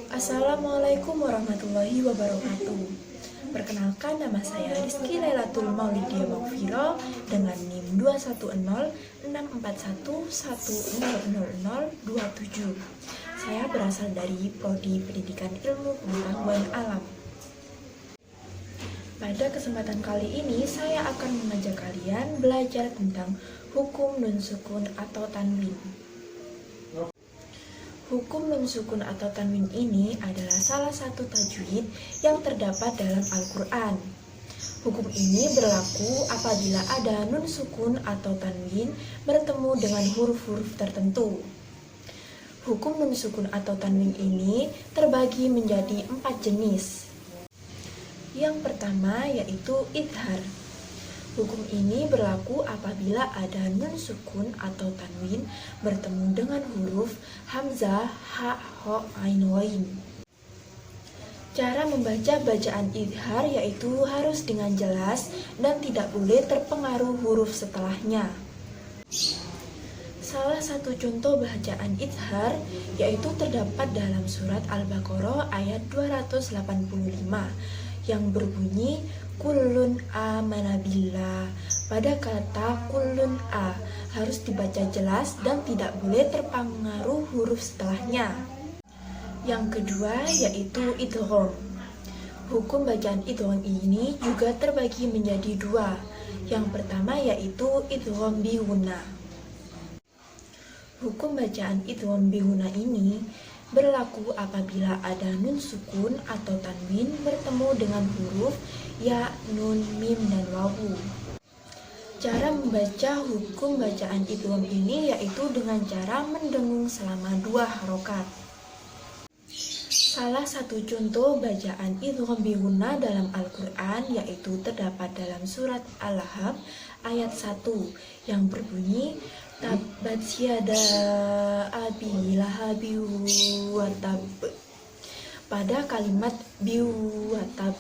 Assalamualaikum warahmatullahi wabarakatuh. Perkenalkan, nama saya Rizky Lailatul Maulidia Maghfirah dengan NIM 2106401000027. Saya berasal dari Prodi Pendidikan Ilmu Pengetahuan Alam. Pada kesempatan kali ini, saya akan mengajak kalian belajar tentang hukum nun sukun atau tanwin. Hukum nun sukun atau tanwin ini adalah salah satu tajwid yang terdapat dalam Al-Quran. Hukum ini berlaku apabila ada nun sukun atau tanwin bertemu dengan huruf-huruf tertentu. Hukum nun sukun atau tanwin ini terbagi menjadi 4 jenis. Yang pertama yaitu idhar. Hukum ini berlaku apabila ada nun sukun atau tanwin bertemu dengan huruf hamzah, ha, ho, ain, wain. Cara membaca bacaan idhar yaitu harus dengan jelas dan tidak boleh terpengaruh huruf setelahnya. Salah satu contoh bacaan idhar yaitu terdapat dalam surat Al-Baqarah ayat 285 yang berbunyi kullun amana billah. Pada kata kullun a harus dibaca jelas dan tidak boleh terpengaruh huruf setelahnya. Yang kedua yaitu idgham. Hukum bacaan idgham ini juga terbagi menjadi 2. Yang pertama yaitu idgham bi gunah. Hukum bacaan idgham bi gunah ini berlaku apabila ada nun sukun atau tanwin bertemu dengan huruf ya, nun, mim, dan wawu. Cara membaca hukum bacaan idgham ini yaitu dengan cara mendengung selama 2 harokat. Salah satu contoh bacaan idgham bi gunah dalam Al-Quran yaitu terdapat dalam surat Al-Lahab ayat 1 yang berbunyi Tabbat yada abi lahabi wa tab. Pada kalimat bi wa tab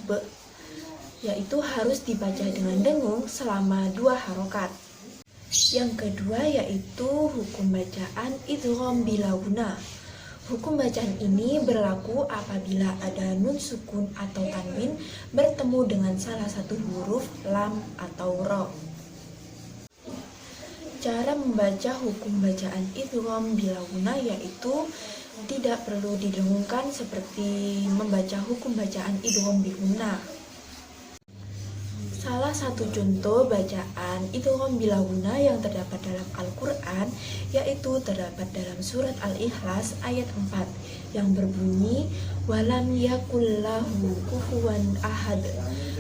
yaitu harus dibaca dengan dengung selama 2 harokat. Yang kedua yaitu hukum bacaan idgham bila gunah. Hukum bacaan ini berlaku apabila ada nun sukun atau tanwin bertemu dengan salah satu huruf lam atau ro. Cara membaca hukum bacaan idgham bila gunah yaitu tidak perlu didengungkan seperti membaca hukum bacaan idgham bi gunah. Salah satu contoh bacaan idgham bila gunah yang terdapat dalam Al-Quran yaitu terdapat dalam surat Al-Ikhlas ayat 4 yang berbunyi walam yakullahu kufuwan ahad.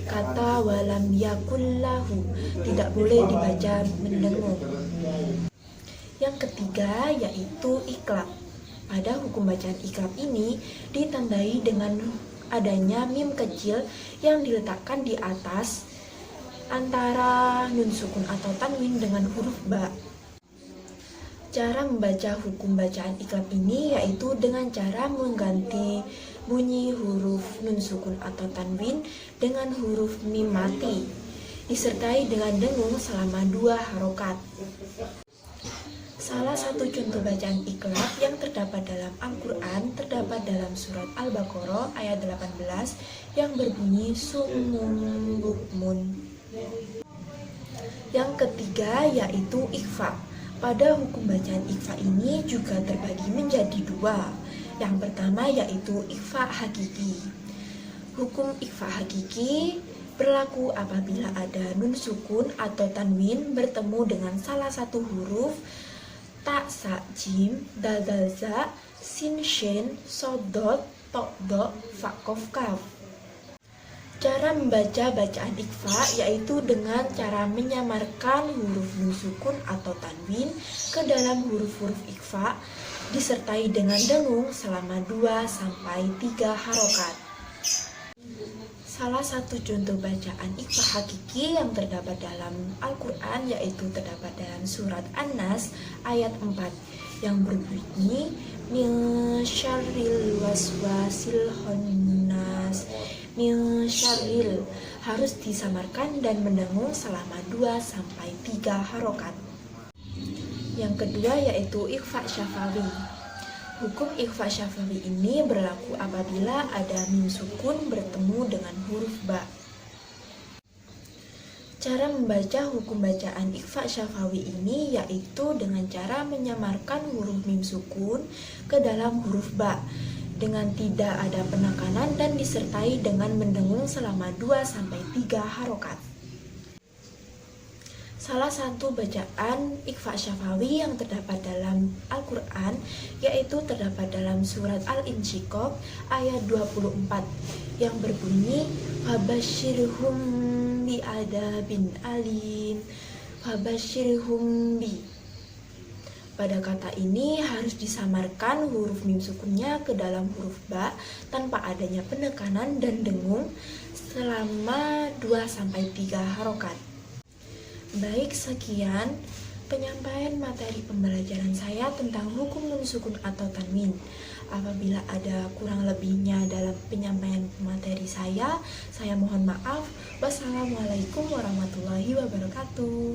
Kata walam yakullahu tidak boleh dibaca mendengung. Yang ketiga yaitu iklab. Pada hukum bacaan iklab ini ditandai dengan adanya mim kecil yang diletakkan di atas antara nun sukun atau tanwin dengan huruf ba. Cara membaca hukum bacaan iklab ini yaitu dengan cara mengganti bunyi huruf nun sukun atau tanwin dengan huruf mim mati, disertai dengan dengung selama 2 harokat. Salah satu contoh bacaan iklab yang terdapat dalam Al-Quran terdapat dalam surat Al-Baqarah ayat 18 yang berbunyi summun bukmun. Yang ketiga yaitu ikhfa. Pada hukum bacaan ikhfa ini juga terbagi menjadi 2. Yang pertama yaitu ikhfa hakiki. Hukum ikhfa hakiki berlaku apabila ada nun sukun atau tanwin bertemu dengan salah satu huruf ta, sa, jim, dal, dal, za, sin, shin, sodot, tok, do, fa, kof, kaf. Cara membaca bacaan ikhfa yaitu dengan cara menyamarkan huruf nun sukun atau tanwin ke dalam huruf-huruf ikhfa disertai dengan dengung selama 2-3 harokat. Salah satu contoh bacaan ikhfa hakiki yang terdapat dalam Al-Quran yaitu terdapat dalam surat An-Nas ayat 4 yang berbunyi min syarril waswasil khannas. Min syarril harus disamarkan dan mendengung selama 2-3 harokat. Yang kedua yaitu ikhfa syafawi. Hukum ikhfa syafawi ini berlaku apabila ada mim sukun bertemu dengan huruf ba. Cara membaca hukum bacaan ikhfa syafawi ini yaitu dengan cara menyamarkan huruf mim sukun ke dalam huruf ba dengan tidak ada penekanan dan disertai dengan mendengung selama 2-3 harokat. Salah satu bacaan ikhfa syafawi yang terdapat dalam Al-Quran yaitu terdapat dalam surat Al-Insyiqaq ayat 24 yang berbunyi Fabasyirhum bi'adabin alim Fabasyirhum bi. Pada kata ini harus disamarkan huruf mim sukunnya ke dalam huruf ba tanpa adanya penekanan dan dengung selama 2-3 harokat. Baik, sekian penyampaian materi pembelajaran saya tentang hukum nun sukun atau tanwin. Apabila ada kurang lebihnya dalam penyampaian materi saya mohon maaf. Wassalamualaikum warahmatullahi wabarakatuh.